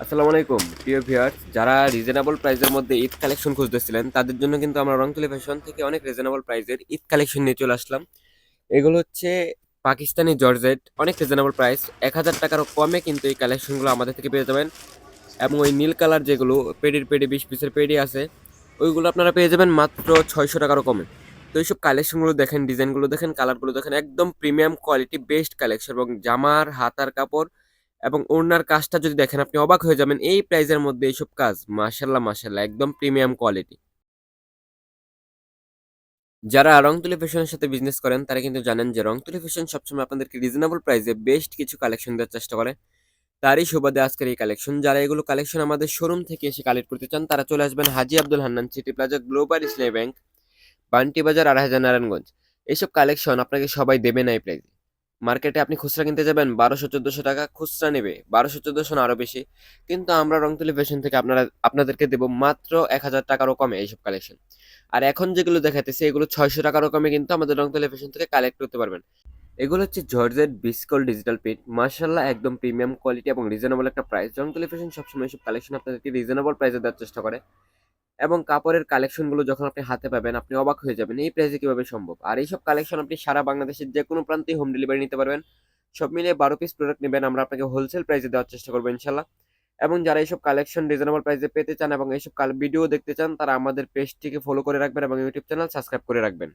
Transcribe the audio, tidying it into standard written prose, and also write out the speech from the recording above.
আসসালামু আলাইকুম প্রিয় ভিউয়ার্স, যারা রিজনেবল প্রাইসের মধ্যে ঈদ কালেকশন খুঁজতেছিলেন তাদের জন্য কিন্তু আমরা রংতুলি ফ্যাশন থেকে অনেক রিজনেবল প্রাইসের ঈদ কালেকশন নিয়ে চলে আসলাম। এগুলো হচ্ছে পাকিস্তানি জর্জেট, অনেক রিজনেবল প্রাইস, 1,000 টাকারও কমে কিন্তু এই কালেকশনগুলো আমাদের থেকে পেয়ে যাবেন। এবং ওই নীল কালার যেগুলো পেডির পেডি 20 পিসের পেডি আছে, ওইগুলো আপনারা পেয়ে যাবেন মাত্র 600 টাকারও কমে। তো এইসব কালেকশনগুলো দেখেন, ডিজাইনগুলো দেখেন, কালারগুলো দেখেন, একদম প্রিমিয়াম কোয়ালিটি বেস্ট কালেকশন। এবং জামার হাতার কাপড় এবং ওড়নার কাজটা যদি দেখেন আপনি অবাক হয়ে যাবেন, এই প্রাইজের মধ্যে এইসব কাজ মাশাল্লাহ মাশাল্লাহ একদম প্রিমিয়াম কোয়ালিটি। যারা রংতুলি ফ্যাশনের সাথে বিজনেস করেন তারা কিন্তু জানেন যে রংতুলি ফ্যাশন সবসময় আপনাদেরকে রিজনেবল প্রাইসে বেস্ট কিছু কালেকশন দেওয়ার চেষ্টা করে। তারই সুবাদে আজকের এই কালেকশন, যারা এগুলো কালেকশন আমাদের শোরুম থেকে এসে কালেক্ট করতে চান তারা চলে আসবেন Haji Abdul Hannan city plaza global Islami bank, Banti Bazar, ২৮০০ Narayanganj. এইসব কালেকশন আপনাকে সবাই দেবে না এই প্রাইসে। মার্কেটে আপনি খুচরা কিনতে যাবেন ১২০০-১৪০০ টাকা খুচরা নেবে, ১২০০-১৪০০ না আরো বেশি। কিন্তু আমরা রংতুলি ফ্যাশন থেকে আপনাদেরকে দেবো মাত্র ১,০০০ টাকারও কমে এইসব কালেকশন। আর এখন যেগুলো দেখাইতেছে এগুলো ৬০০ টাকারও কমে কিন্তু আমাদের রংতুলি ফ্যাশন থেকে কালেক্ট করতে পারবেন। এগুলো হচ্ছে জর্জেট বিস্কল ডিজিটাল প্রিন্ট, মার্শাল্লাহ একদম প্রিমিয়াম কোয়ালিটি এবং রিজনেবল একটা প্রাইস। রংতুলি ফ্যাশন সবসময় এসব কালেকশন আপনাদেরকে রিজনেবল প্রাইসে দেওয়ার চেষ্টা করে। এবং কাপড়ের কালেকশনগুলো যখন আপনি হাতে পাবেন আপনি অবাক হয়ে যাবেন এই প্রাইসে কিভাবে সম্ভব। আর এইসব কালেকশন আপনি সারা বাংলাদেশের যে কোনো প্রান্তে হোম ডেলিভারি নিতে পারবেন। সব মিলিয়ে 12 পিস প্রোডাক্ট নেবেন, আমরা আপনাকে হোলসেল প্রাইসে দেওয়ার চেষ্টা করবো ইনশাল্লাহ। এবং যারা এইসব কালেকশন রিজনেবল প্রাইসে পেতে চান এবং এইসব ভিডিও দেখতে চান তারা আমাদের পেজটিকে ফলো করে রাখবেন এবং ইউটিউব চ্যানেল সাবস্ক্রাইব করে রাখবেন।